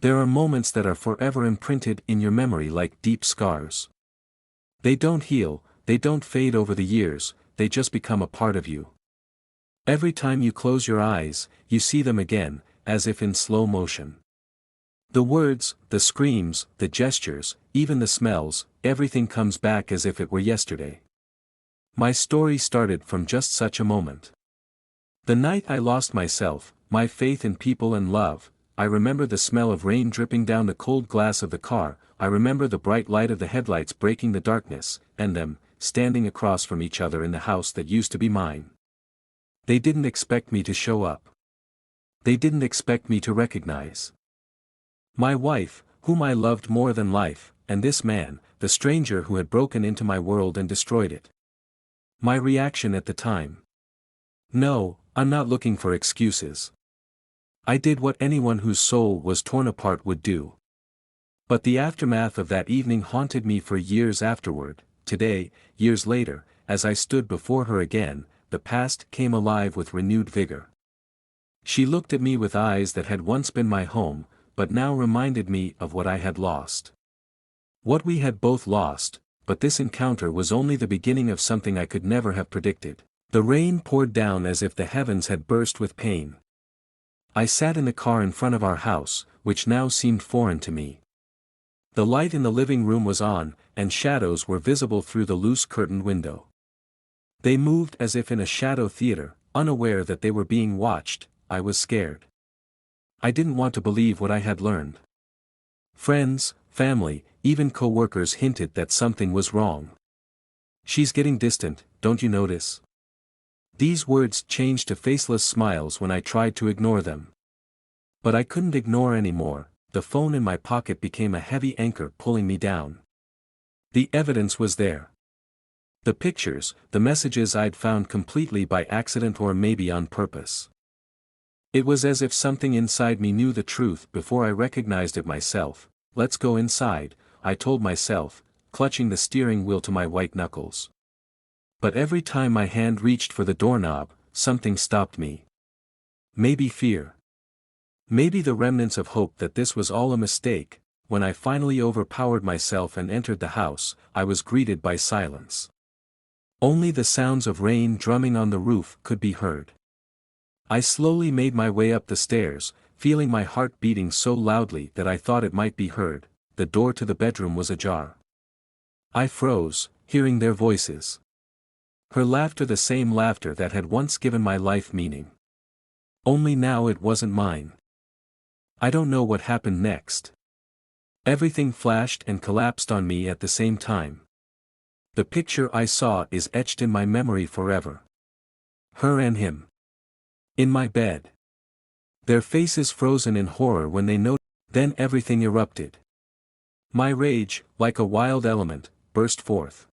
There are moments that are forever imprinted in your memory like deep scars. They don't heal, they don't fade over the years, they just become a part of you. Every time you close your eyes, you see them again, as if in slow motion. The words, the screams, the gestures, even the smells, everything comes back as if it were yesterday. My story started from just such a moment. The night I lost myself, my faith in people and love, I remember the smell of rain dripping down the cold glass of the car, I remember the bright light of the headlights breaking the darkness, and them, standing across from each other in the house that used to be mine. They didn't expect me to show up. They didn't expect me to recognize my wife, whom I loved more than life, and this man, the stranger who had broken into my world and destroyed it. My reaction at the time? No, I'm not looking for excuses. I did what anyone whose soul was torn apart would do. But the aftermath of that evening haunted me for years afterward. Today, years later, as I stood before her again, the past came alive with renewed vigor. She looked at me with eyes that had once been my home, but now reminded me of what I had lost. What we had both lost, but this encounter was only the beginning of something I could never have predicted. The rain poured down as if the heavens had burst with pain. I sat in the car in front of our house, which now seemed foreign to me. The light in the living room was on, and shadows were visible through the loose curtained window. They moved as if in a shadow theater, unaware that they were being watched. I was scared. I didn't want to believe what I had learned. Friends, family, even co-workers hinted that something was wrong. "She's getting distant, don't you notice?" These words changed to faceless smiles when I tried to ignore them. But I couldn't ignore anymore. The phone in my pocket became a heavy anchor pulling me down. The evidence was there. The pictures, the messages I'd found completely by accident or maybe on purpose. It was as if something inside me knew the truth before I recognized it myself. "Let's go inside," I told myself, clutching the steering wheel to my white knuckles. But every time my hand reached for the doorknob, something stopped me. Maybe fear. Maybe the remnants of hope that this was all a mistake. When I finally overpowered myself and entered the house, I was greeted by silence. Only the sounds of rain drumming on the roof could be heard. I slowly made my way up the stairs, feeling my heart beating so loudly that I thought it might be heard. The door to the bedroom was ajar. I froze, hearing their voices. Her laughter, the same laughter that had once given my life meaning. Only now it wasn't mine. I don't know what happened next. Everything flashed and collapsed on me at the same time. The picture I saw is etched in my memory forever. Her and him. In my bed. Their faces frozen in horror when they noticed. Then everything erupted. My rage, like a wild element, burst forth.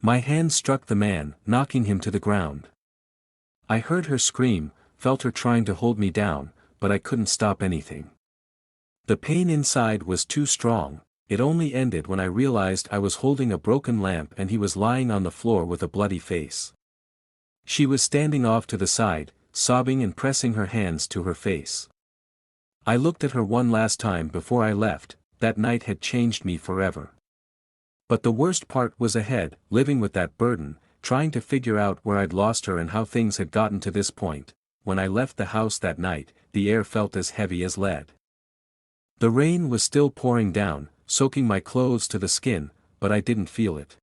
My hand struck the man, knocking him to the ground. I heard her scream, felt her trying to hold me down, but I couldn't stop anything. The pain inside was too strong. It only ended when I realized I was holding a broken lamp and he was lying on the floor with a bloody face. She was standing off to the side, sobbing and pressing her hands to her face. I looked at her one last time before I left. That night had changed me forever. But the worst part was ahead, living with that burden, trying to figure out where I'd lost her and how things had gotten to this point. When I left the house that night, the air felt as heavy as lead. The rain was still pouring down, soaking my clothes to the skin, but I didn't feel it.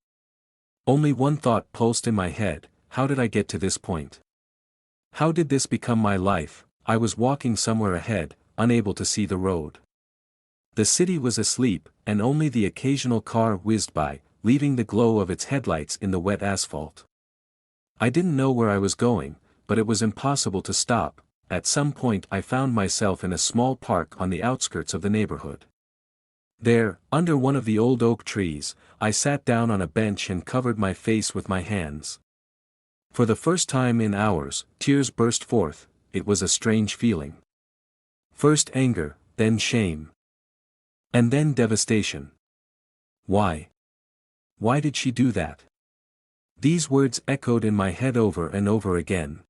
Only one thought pulsed in my head: how did I get to this point? How did this become my life? I was walking somewhere ahead, unable to see the road. The city was asleep, and only the occasional car whizzed by, leaving the glow of its headlights in the wet asphalt. I didn't know where I was going, but it was impossible to stop. At some point I found myself in a small park on the outskirts of the neighborhood. There, under one of the old oak trees, I sat down on a bench and covered my face with my hands. For the first time in hours, tears burst forth. It was a strange feeling. First anger, then shame. And then devastation. Why? Why did she do that? These words echoed in my head over and over again.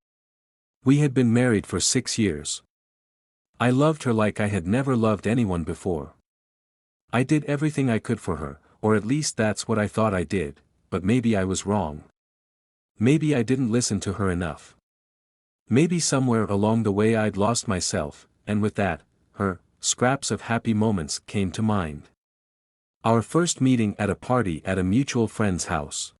We had been married for 6 years. I loved her like I had never loved anyone before. I did everything I could for her, or at least that's what I thought I did, but maybe I was wrong. Maybe I didn't listen to her enough. Maybe somewhere along the way I'd lost myself, and with that, her scraps of happy moments came to mind. Our first meeting at a party at a mutual friend's house.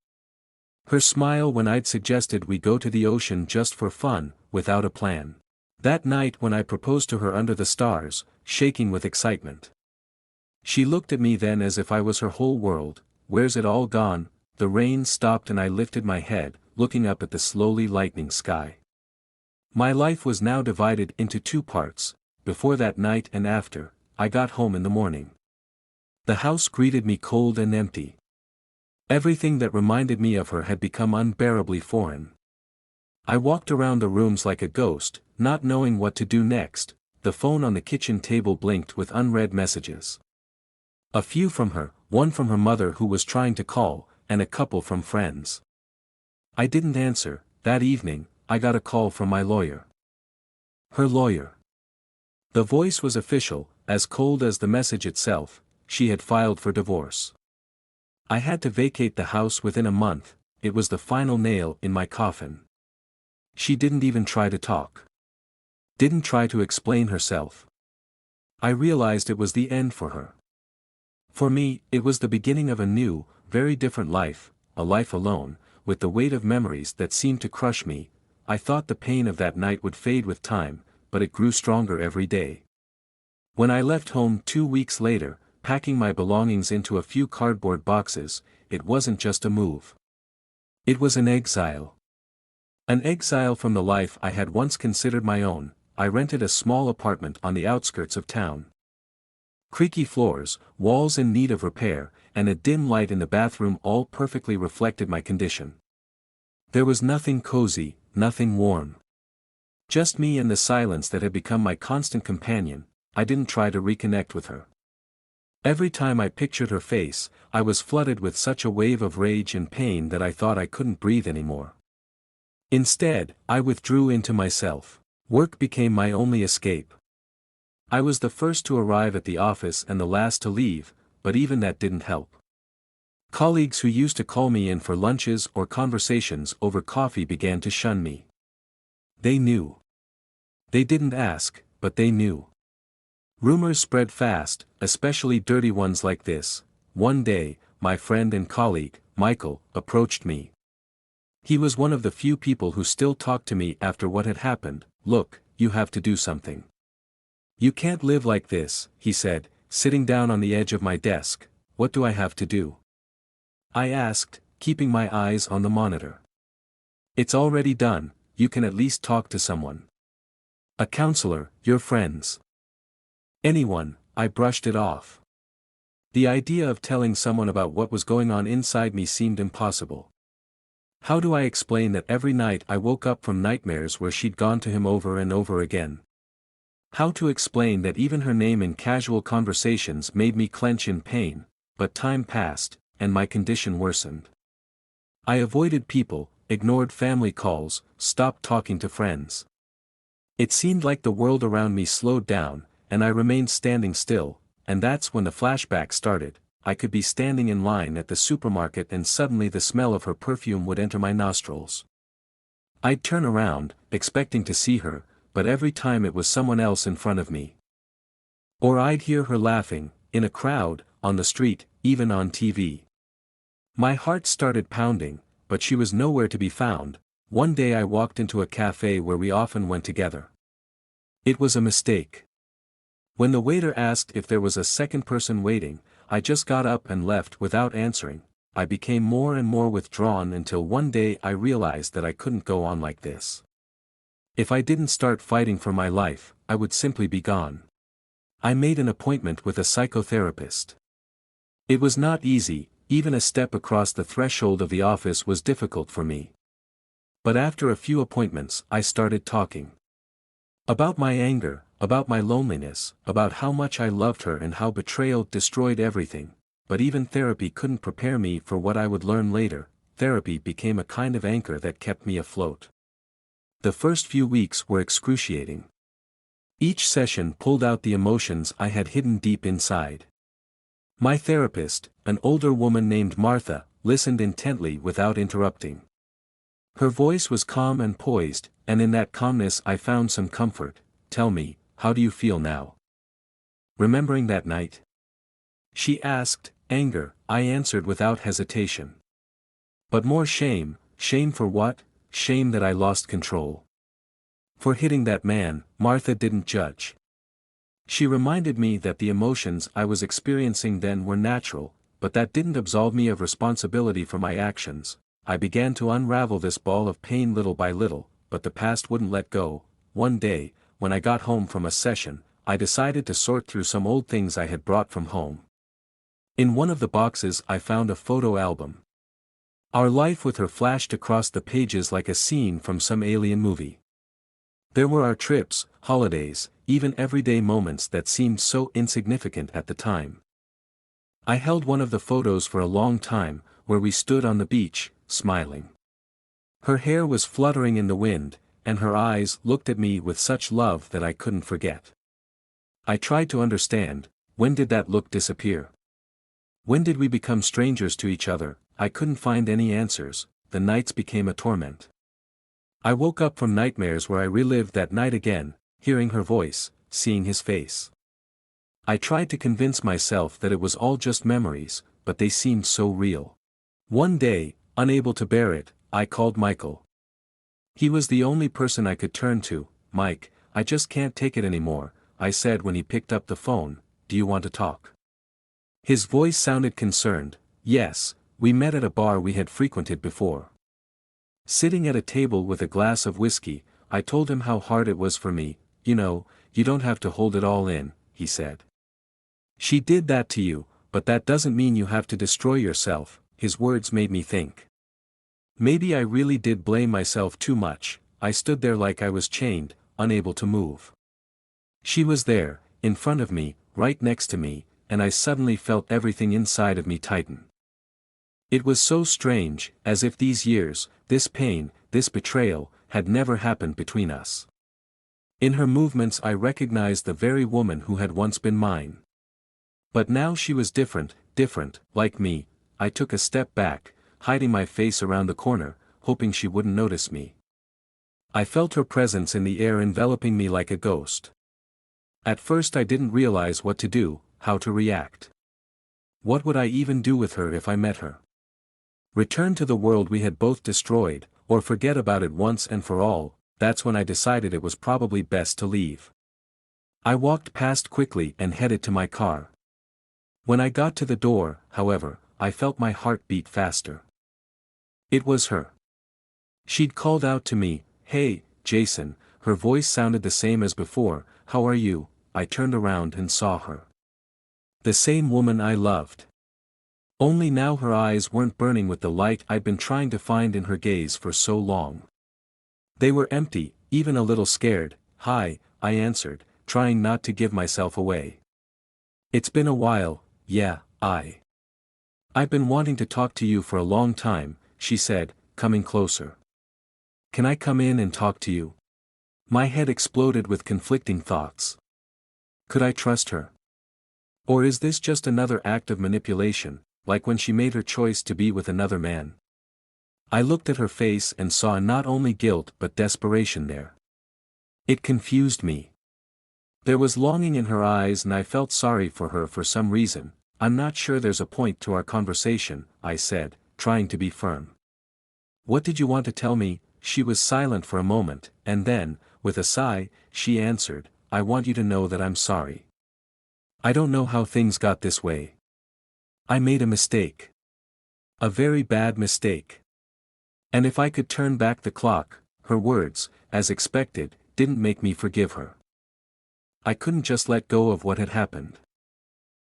Her smile when I'd suggested we go to the ocean just for fun, without a plan. That night when I proposed to her under the stars, shaking with excitement. She looked at me then as if I was her whole world. Where's it all gone? The rain stopped and I lifted my head, looking up at the slowly lightening sky. My life was now divided into two parts, before that night and after. I got home in the morning. The house greeted me cold and empty. Everything that reminded me of her had become unbearably foreign. I walked around the rooms like a ghost, not knowing what to do next. The phone on the kitchen table blinked with unread messages. A few from her, one from her mother who was trying to call, and a couple from friends. I didn't answer. That evening, I got a call from my lawyer. Her lawyer. The voice was official, as cold as the message itself. She had filed for divorce. I had to vacate the house within a month. It was the final nail in my coffin. She didn't even try to talk. Didn't try to explain herself. I realized it was the end for her. For me, it was the beginning of a new, very different life, a life alone, with the weight of memories that seemed to crush me. I thought the pain of that night would fade with time, but it grew stronger every day. When I left home 2 weeks later, packing my belongings into a few cardboard boxes, it wasn't just a move. It was an exile. An exile from the life I had once considered my own. I rented a small apartment on the outskirts of town. Creaky floors, walls in need of repair, and a dim light in the bathroom all perfectly reflected my condition. There was nothing cozy, nothing warm. Just me and the silence that had become my constant companion. I didn't try to reconnect with her. Every time I pictured her face, I was flooded with such a wave of rage and pain that I thought I couldn't breathe anymore. Instead, I withdrew into myself. Work became my only escape. I was the first to arrive at the office and the last to leave, but even that didn't help. Colleagues who used to call me in for lunches or conversations over coffee began to shun me. They knew. They didn't ask, but they knew. Rumors spread fast, especially dirty ones like this. One day, my friend and colleague, Michael, approached me. He was one of the few people who still talked to me after what had happened. Look, you have to do something. You can't live like this, he said, sitting down on the edge of my desk. What do I have to do? I asked, keeping my eyes on the monitor. It's already done, you can at least talk to someone. A counselor, your friends. Anyone. I brushed it off. The idea of telling someone about what was going on inside me seemed impossible. How do I explain that every night I woke up from nightmares where she'd gone to him over and over again? How to explain that even her name in casual conversations made me clench in pain? But time passed, and my condition worsened. I avoided people, ignored family calls, stopped talking to friends. It seemed like the world around me slowed down, and I remained standing still, and that's when the flashback started. I could be standing in line at the supermarket and suddenly the smell of her perfume would enter my nostrils. I'd turn around, expecting to see her, but every time it was someone else in front of me. Or I'd hear her laughing, in a crowd, on the street, even on TV. My heart started pounding, but she was nowhere to be found. One day I walked into a cafe where we often went together. It was a mistake. When the waiter asked if there was a second person waiting, I just got up and left without answering. I became more and more withdrawn until one day I realized that I couldn't go on like this. If I didn't start fighting for my life, I would simply be gone. I made an appointment with a psychotherapist. It was not easy, even a step across the threshold of the office was difficult for me. But after a few appointments, I started talking. About my anger, about my loneliness, about how much I loved her and how betrayal destroyed everything. But even therapy couldn't prepare me for what I would learn later. Therapy became a kind of anchor that kept me afloat. The first few weeks were excruciating. Each session pulled out the emotions I had hidden deep inside. My therapist, an older woman named Martha, listened intently without interrupting. Her voice was calm and poised, and in that calmness I found some comfort. "Tell me, how do you feel now? Remembering that night?" she asked. "Anger," I answered without hesitation. "But more shame." "Shame for what?" "Shame that I lost control. For hitting that man." Martha didn't judge. She reminded me that the emotions I was experiencing then were natural, but that didn't absolve me of responsibility for my actions. I began to unravel this ball of pain little by little, but the past wouldn't let go. One day, when I got home from a session, I decided to sort through some old things I had brought from home. In one of the boxes I found a photo album. Our life with her flashed across the pages like a scene from some alien movie. There were our trips, holidays, even everyday moments that seemed so insignificant at the time. I held one of the photos for a long time, where we stood on the beach, smiling. Her hair was fluttering in the wind, and her eyes looked at me with such love that I couldn't forget. I tried to understand, when did that look disappear? When did we become strangers to each other? I couldn't find any answers. The nights became a torment. I woke up from nightmares where I relived that night again, hearing her voice, seeing his face. I tried to convince myself that it was all just memories, but they seemed so real. One day, unable to bear it, I called Michael. He was the only person I could turn to. "Mike, I just can't take it anymore," I said when he picked up the phone. "Do you want to talk?" His voice sounded concerned. "Yes." We met at a bar we had frequented before. Sitting at a table with a glass of whiskey, I told him how hard it was for me. "You know, you don't have to hold it all in," he said. "She did that to you, but that doesn't mean you have to destroy yourself." His words made me think. Maybe I really did blame myself too much. I stood there like I was chained, unable to move. She was there, in front of me, right next to me, and I suddenly felt everything inside of me tighten. It was so strange, as if these years, this pain, this betrayal, had never happened between us. In her movements I recognized the very woman who had once been mine. But now she was different, like me. I took a step back, hiding my face around the corner, hoping she wouldn't notice me. I felt her presence in the air enveloping me like a ghost. At first I didn't realize what to do, how to react. What would I even do with her if I met her? Return to the world we had both destroyed, or forget about it once and for all? That's when I decided it was probably best to leave. I walked past quickly and headed to my car. When I got to the door, however, I felt my heart beat faster. It was her. She'd called out to me, "Hey, Jason." Her voice sounded the same as before. "How are you?" I turned around and saw her. The same woman I loved. Only now her eyes weren't burning with the light I'd been trying to find in her gaze for so long. They were empty, even a little scared. "Hi," I answered, trying not to give myself away. "It's been a while." "Yeah, I've been wanting to talk to you for a long time," she said, coming closer. "Can I come in and talk to you?" My head exploded with conflicting thoughts. Could I trust her? Or is this just another act of manipulation, like when she made her choice to be with another man? I looked at her face and saw not only guilt but desperation there. It confused me. There was longing in her eyes and I felt sorry for her for some reason. "I'm not sure there's a point to our conversation," I said, trying to be firm. "What did you want to tell me?" She was silent for a moment, and then, with a sigh, she answered, "I want you to know that I'm sorry. I don't know how things got this way. I made a mistake. A very bad mistake. And if I could turn back the clock," her words, as expected, didn't make me forgive her. I couldn't just let go of what had happened.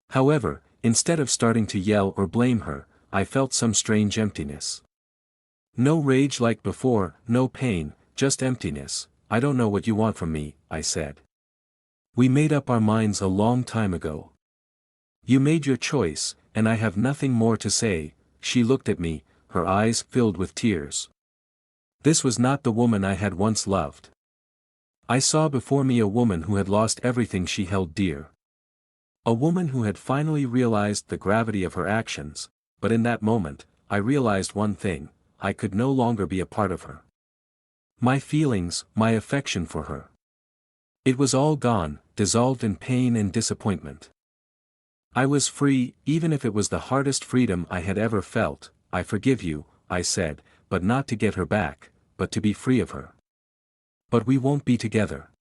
However, instead of starting to yell or blame her, I felt some strange emptiness. No rage like before, no pain, just emptiness. "I don't know what you want from me," I said. "We made up our minds a long time ago. You made your choice, and I have nothing more to say." She looked at me, her eyes filled with tears. This was not the woman I had once loved. I saw before me a woman who had lost everything she held dear. A woman who had finally realized the gravity of her actions, but in that moment, I realized one thing: I could no longer be a part of her. My feelings, my affection for her. It was all gone, dissolved in pain and disappointment. I was free, even if it was the hardest freedom I had ever felt. "I forgive you," I said, but not to get her back, but to be free of her. "But we won't be together.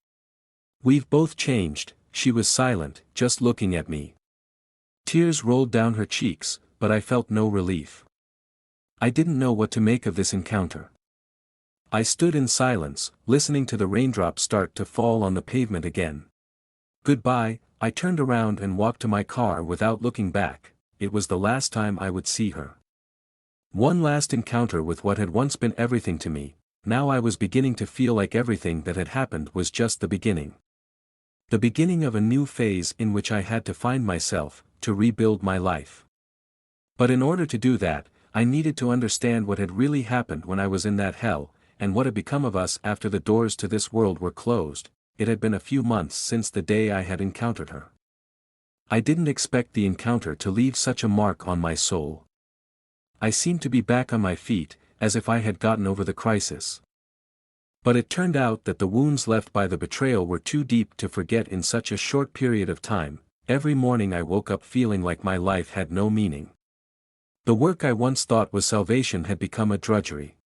We've both changed." She was silent, just looking at me. Tears rolled down her cheeks, but I felt no relief. I didn't know what to make of this encounter. I stood in silence, listening to the raindrops start to fall on the pavement again. "Goodbye." I turned around and walked to my car without looking back. It was the last time I would see her. One last encounter with what had once been everything to me. Now I was beginning to feel like everything that had happened was just the beginning. The beginning of a new phase in which I had to find myself, to rebuild my life. But in order to do that, I needed to understand what had really happened when I was in that hell, and what had become of us after the doors to this world were closed. It had been a few months since the day I had encountered her. I didn't expect the encounter to leave such a mark on my soul. I seemed to be back on my feet, as if I had gotten over the crisis. But it turned out that the wounds left by the betrayal were too deep to forget in such a short period of time. Every morning I woke up feeling like my life had no meaning. The work I once thought was salvation had become a drudgery.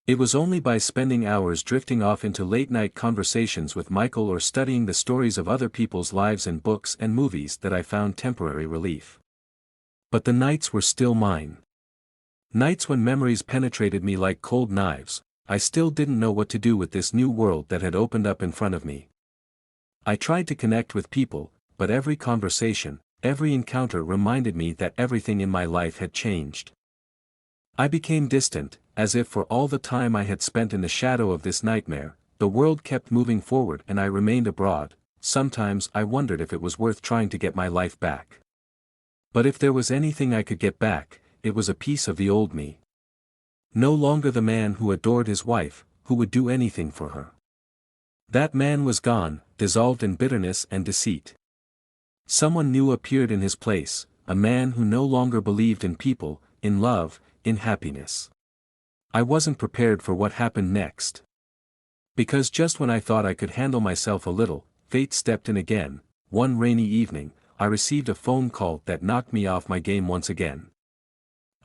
It was only by spending hours drifting off into late-night conversations with Michael or studying the stories of other people's lives in books and movies that I found temporary relief. But the nights were still mine. Nights when memories penetrated me like cold knives. I still didn't know what to do with this new world that had opened up in front of me. I tried to connect with people, but every conversation, every encounter reminded me that everything in my life had changed. I became distant, as if for all the time I had spent in the shadow of this nightmare, the world kept moving forward and I remained abroad. Sometimes I wondered if it was worth trying to get my life back. But if there was anything I could get back, it was a piece of the old me. No longer the man who adored his wife, who would do anything for her. That man was gone, dissolved in bitterness and deceit. Someone new appeared in his place, a man who no longer believed in people, in love, in happiness. I wasn't prepared for what happened next. Because just when I thought I could handle myself a little, fate stepped in again. One rainy evening, I received a phone call that knocked me off my game once again.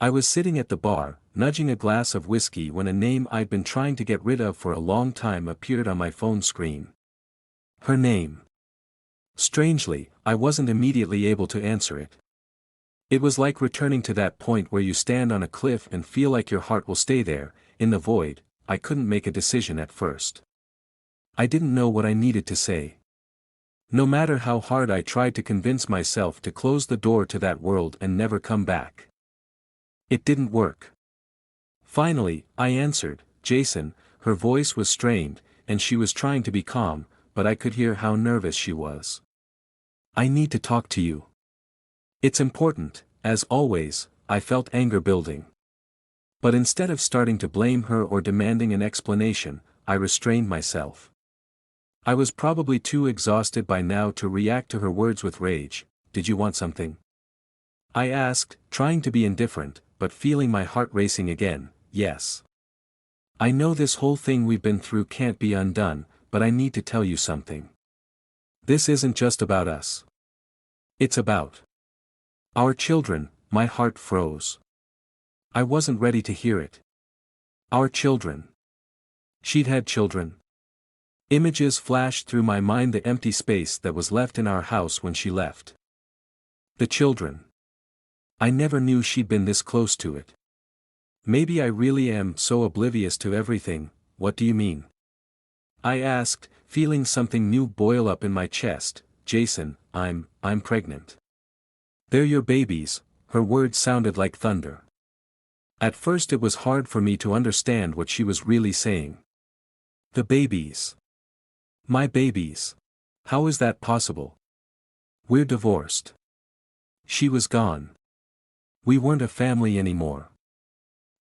I was sitting at the bar, nudging a glass of whiskey when a name I'd been trying to get rid of for a long time appeared on my phone screen. Her name. Strangely, I wasn't immediately able to answer it. It was like returning to that point where you stand on a cliff and feel like your heart will stay there, in the void. I couldn't make a decision at first. I didn't know what I needed to say. No matter how hard I tried to convince myself to close the door to that world and never come back. It didn't work. Finally, I answered, "Jason." Her voice was strained, and she was trying to be calm, but I could hear how nervous she was. "I need to talk to you. It's important." As always, I felt anger building. But instead of starting to blame her or demanding an explanation, I restrained myself. I was probably too exhausted by now to react to her words with rage. "Did you want something?" I asked, trying to be indifferent, but feeling my heart racing again. "Yes. I know this whole thing we've been through can't be undone, but I need to tell you something. This isn't just about us. It's about our children." My heart froze. I wasn't ready to hear it. Our children. She'd had children. Images flashed through my mind, the empty space that was left in our house when she left. The children. I never knew she'd been this close to it. Maybe I really am so oblivious to everything. "What do you mean?" I asked, feeling something new boil up in my chest. "Jason, I'm pregnant." "They're your babies." Her words sounded like thunder. At first it was hard for me to understand what she was really saying. "The babies. My babies. How is that possible? We're divorced." She was gone. We weren't a family anymore.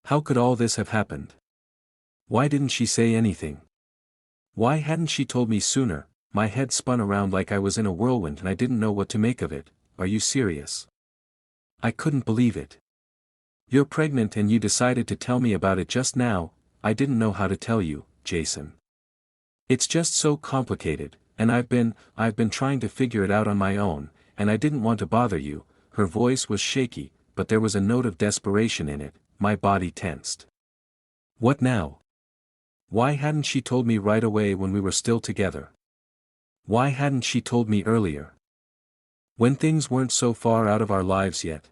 How could all this have happened? Why didn't she say anything? Why hadn't she told me sooner? My head spun around like I was in a whirlwind and I didn't know what to make of it. Are you serious? I couldn't believe it. You're pregnant and you decided to tell me about it just now. I didn't know how to tell you, Jason. It's just so complicated, and I've been trying to figure it out on my own, and I didn't want to bother you. Her voice was shaky, but there was a note of desperation in it. My body tensed. What now? Why hadn't she told me right away when we were still together? Why hadn't she told me earlier? When things weren't so far out of our lives yet.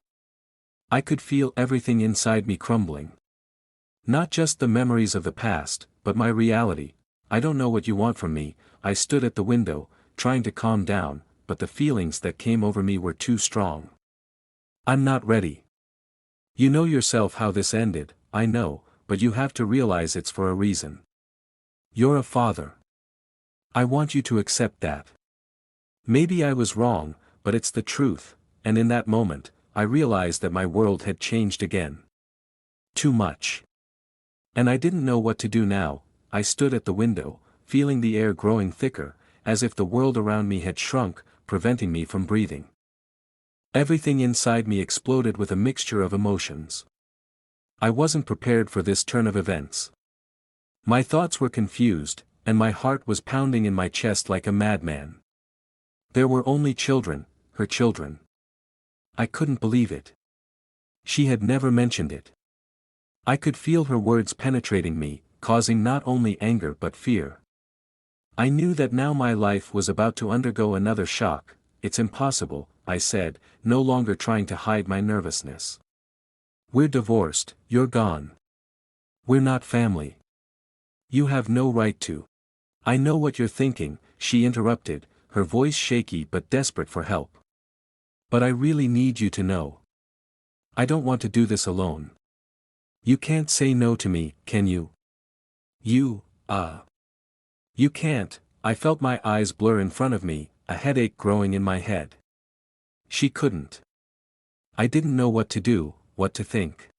I could feel everything inside me crumbling. Not just the memories of the past, but my reality. I don't know what you want from me. I stood at the window, trying to calm down, but the feelings that came over me were too strong. I'm not ready. You know yourself how this ended, I know, but you have to realize it's for a reason. You're a father. I want you to accept that. Maybe I was wrong, but it's the truth, and in that moment, I realized that my world had changed again. Too much. And I didn't know what to do now. I stood at the window, feeling the air growing thicker, as if the world around me had shrunk, preventing me from breathing. Everything inside me exploded with a mixture of emotions. I wasn't prepared for this turn of events. My thoughts were confused, and my heart was pounding in my chest like a madman. There were only children, her children. I couldn't believe it. She had never mentioned it. I could feel her words penetrating me, causing not only anger but fear. I knew that now my life was about to undergo another shock. It's impossible, I said, no longer trying to hide my nervousness. We're divorced, you're gone. We're not family. You have no right to. I know what you're thinking, she interrupted, her voice shaky but desperate for help. But I really need you to know. I don't want to do this alone. You can't say no to me, can you? You can't. I felt my eyes blur in front of me, a headache growing in my head. She couldn't. I didn't know what to do, what to think.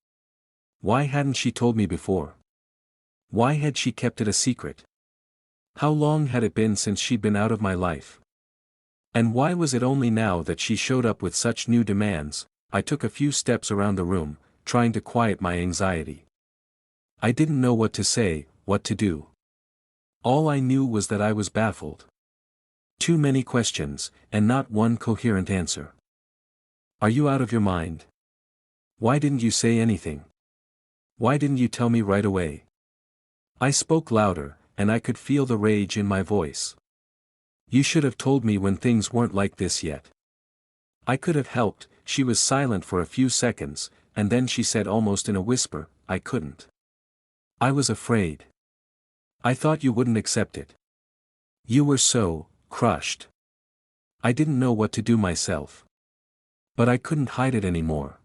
Why hadn't she told me before? Why had she kept it a secret? How long had it been since she'd been out of my life? And why was it only now that she showed up with such new demands? I took a few steps around the room, trying to quiet my anxiety. I didn't know what to say, what to do. All I knew was that I was baffled. Too many questions, and not one coherent answer. Are you out of your mind? Why didn't you say anything? Why didn't you tell me right away? I spoke louder, and I could feel the rage in my voice. You should have told me when things weren't like this yet. I could have helped. She was silent for a few seconds, and then she said almost in a whisper, I couldn't. I was afraid. I thought you wouldn't accept it. You were so crushed. I didn't know what to do myself. But I couldn't hide it anymore.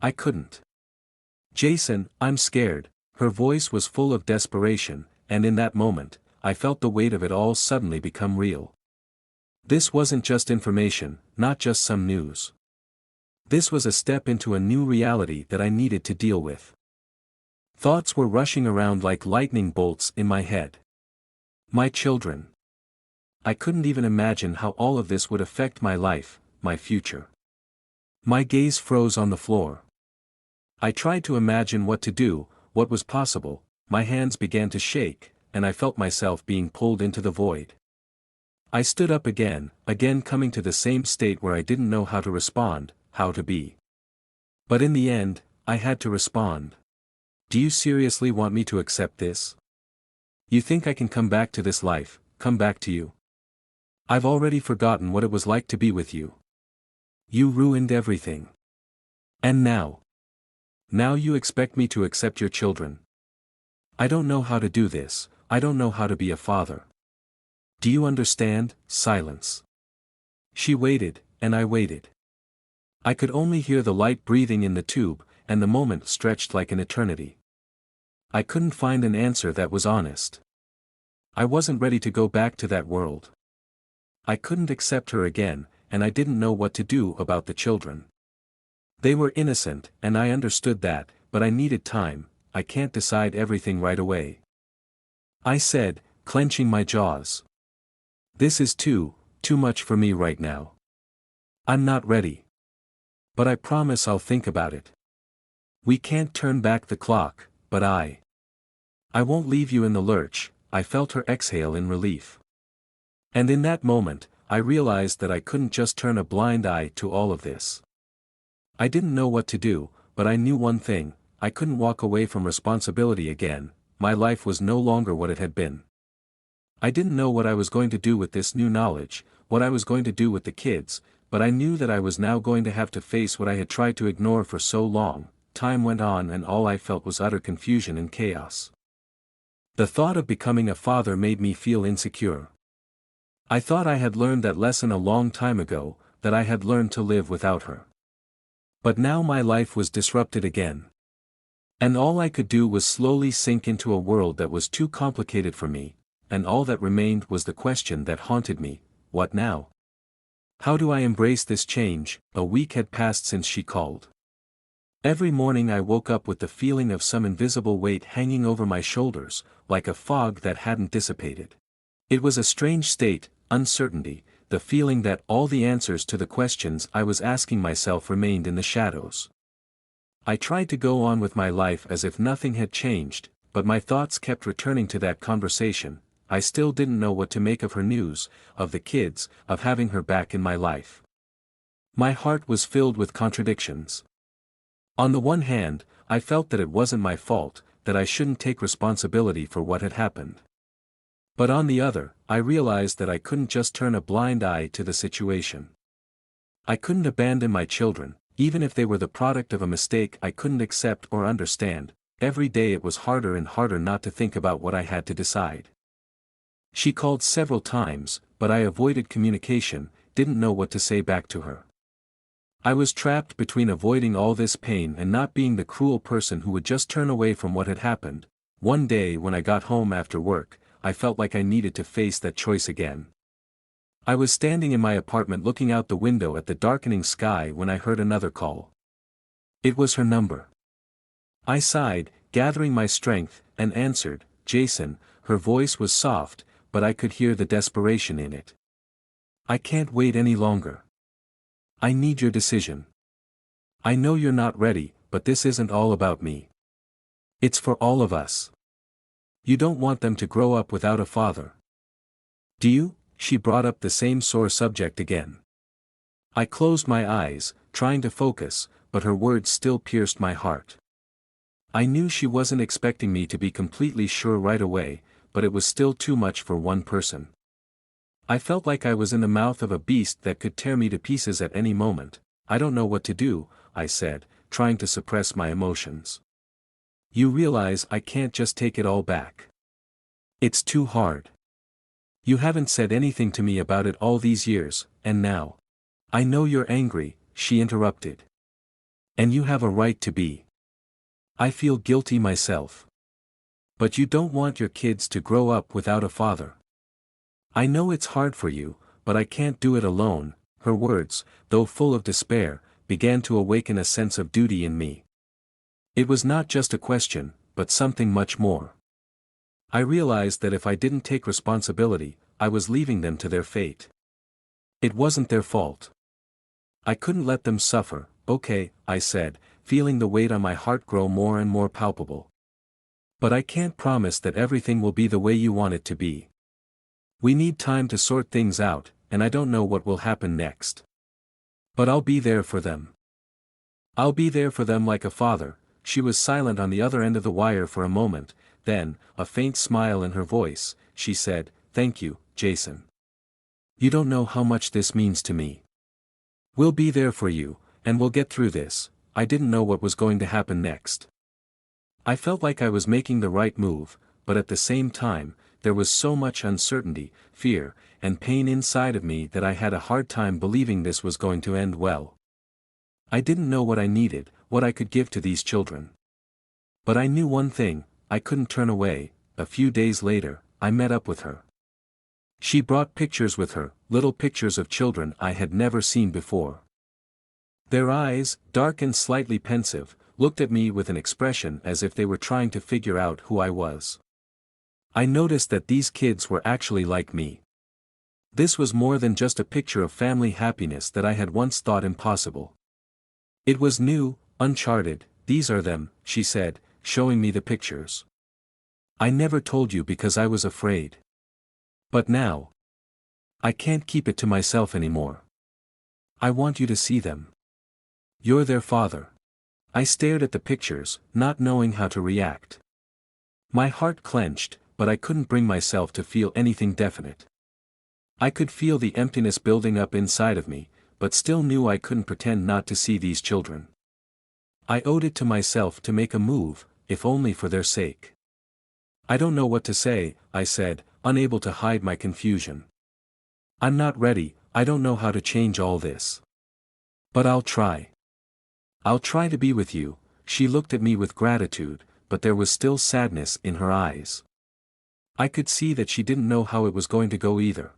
I couldn't. Jason, I'm scared. Her voice was full of desperation, and in that moment, I felt the weight of it all suddenly become real. This wasn't just information, not just some news. This was a step into a new reality that I needed to deal with. Thoughts were rushing around like lightning bolts in my head. My children. I couldn't even imagine how all of this would affect my life, my future. My gaze froze on the floor. I tried to imagine what to do, what was possible. My hands began to shake, and I felt myself being pulled into the void. I stood up again coming to the same state where I didn't know how to respond, how to be. But in the end, I had to respond. Do you seriously want me to accept this? You think I can come back to this life, come back to you? I've already forgotten what it was like to be with you. You ruined everything. And now? Now you expect me to accept your children? I don't know how to do this, I don't know how to be a father. Do you understand? Silence. She waited, and I waited. I could only hear the light breathing in the tube, and the moment stretched like an eternity. I couldn't find an answer that was honest. I wasn't ready to go back to that world. I couldn't accept her again, and I didn't know what to do about the children. They were innocent, and I understood that, but I needed time. I can't decide everything right away. I said, clenching my jaws. This is too much for me right now. I'm not ready. But I promise I'll think about it. We can't turn back the clock, but I won't leave you in the lurch. I felt her exhale in relief. And in that moment, I realized that I couldn't just turn a blind eye to all of this. I didn't know what to do, but I knew one thing: I couldn't walk away from responsibility again. My life was no longer what it had been. I didn't know what I was going to do with this new knowledge, what I was going to do with the kids, but I knew that I was now going to have to face what I had tried to ignore for so long. Time went on and all I felt was utter confusion and chaos. The thought of becoming a father made me feel insecure. I thought I had learned that lesson a long time ago, that I had learned to live without her. But now my life was disrupted again. And all I could do was slowly sink into a world that was too complicated for me, and all that remained was the question that haunted me: what now? How do I embrace this change? A week had passed since she called. Every morning I woke up with the feeling of some invisible weight hanging over my shoulders, like a fog that hadn't dissipated. It was a strange state, uncertainty, the feeling that all the answers to the questions I was asking myself remained in the shadows. I tried to go on with my life as if nothing had changed, but my thoughts kept returning to that conversation. I still didn't know what to make of her news, of the kids, of having her back in my life. My heart was filled with contradictions. On the one hand, I felt that it wasn't my fault, that I shouldn't take responsibility for what had happened. But on the other, I realized that I couldn't just turn a blind eye to the situation. I couldn't abandon my children, even if they were the product of a mistake I couldn't accept or understand. Every day it was harder and harder not to think about what I had to decide. She called several times, but I avoided communication, didn't know what to say back to her. I was trapped between avoiding all this pain and not being the cruel person who would just turn away from what had happened. One day when I got home after work, I felt like I needed to face that choice again. I was standing in my apartment looking out the window at the darkening sky when I heard another call. It was her number. I sighed, gathering my strength, and answered. Jason. Her voice was soft, but I could hear the desperation in it. I can't wait any longer. I need your decision. I know you're not ready, but this isn't all about me. It's for all of us. You don't want them to grow up without a father. Do you? She brought up the same sore subject again. I closed my eyes, trying to focus, but her words still pierced my heart. I knew she wasn't expecting me to be completely sure right away, but it was still too much for one person. I felt like I was in the mouth of a beast that could tear me to pieces at any moment. I don't know what to do, I said, trying to suppress my emotions. You realize I can't just take it all back. It's too hard. You haven't said anything to me about it all these years, and now. I know you're angry, she interrupted. And you have a right to be. I feel guilty myself. But you don't want your kids to grow up without a father. I know it's hard for you, but I can't do it alone. Her words, though full of despair, began to awaken a sense of duty in me. It was not just a question, but something much more. I realized that if I didn't take responsibility, I was leaving them to their fate. It wasn't their fault. I couldn't let them suffer. Okay, I said, feeling the weight on my heart grow more and more palpable. But I can't promise that everything will be the way you want it to be. We need time to sort things out, and I don't know what will happen next. But I'll be there for them. I'll be there for them like a father. She was silent on the other end of the wire for a moment, then, a faint smile in her voice, she said, "Thank you, Jason. You don't know how much this means to me. We'll be there for you, and we'll get through this." I didn't know what was going to happen next. I felt like I was making the right move, but at the same time, there was so much uncertainty, fear, and pain inside of me that I had a hard time believing this was going to end well. I didn't know what I needed, what I could give to these children. But I knew one thing: I couldn't turn away. A few days later, I met up with her. She brought pictures with her, little pictures of children I had never seen before. Their eyes, dark and slightly pensive, looked at me with an expression as if they were trying to figure out who I was. I noticed that these kids were actually like me. This was more than just a picture of family happiness that I had once thought impossible. It was new, uncharted. These are them, she said, showing me the pictures. I never told you because I was afraid. But now, I can't keep it to myself anymore. I want you to see them. You're their father. I stared at the pictures, not knowing how to react. My heart clenched, but I couldn't bring myself to feel anything definite. I could feel the emptiness building up inside of me, but still knew I couldn't pretend not to see these children. I owed it to myself to make a move, if only for their sake. I don't know what to say, I said, unable to hide my confusion. I'm not ready, I don't know how to change all this. But I'll try. I'll try to be with you. She looked at me with gratitude, but there was still sadness in her eyes. I could see that she didn't know how it was going to go either.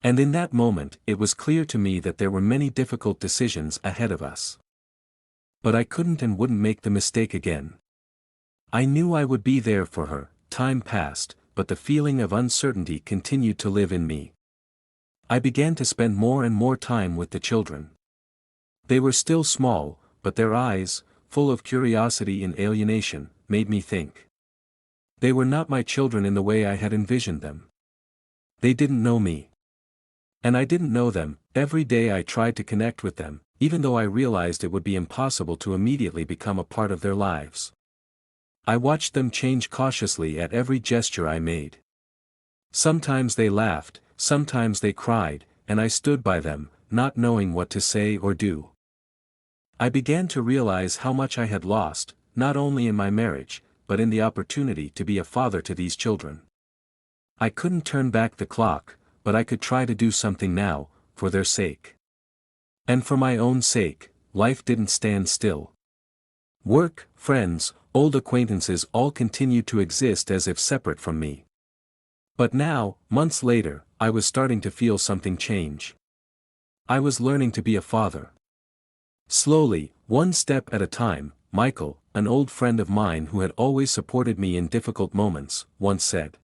And in that moment it was clear to me that there were many difficult decisions ahead of us. But I couldn't and wouldn't make the mistake again. I knew I would be there for her. Time passed, but the feeling of uncertainty continued to live in me. I began to spend more and more time with the children. They were still small, but their eyes, full of curiosity and alienation, made me think. They were not my children in the way I had envisioned them. They didn't know me. And I didn't know them. Every day I tried to connect with them, even though I realized it would be impossible to immediately become a part of their lives. I watched them change cautiously at every gesture I made. Sometimes they laughed, sometimes they cried, and I stood by them, not knowing what to say or do. I began to realize how much I had lost, not only in my marriage, but in the opportunity to be a father to these children. I couldn't turn back the clock, but I could try to do something now, for their sake. And for my own sake, life didn't stand still. Work, friends, old acquaintances all continued to exist as if separate from me. But now, months later, I was starting to feel something change. I was learning to be a father. Slowly, one step at a time. Michael, an old friend of mine who had always supported me in difficult moments, once said.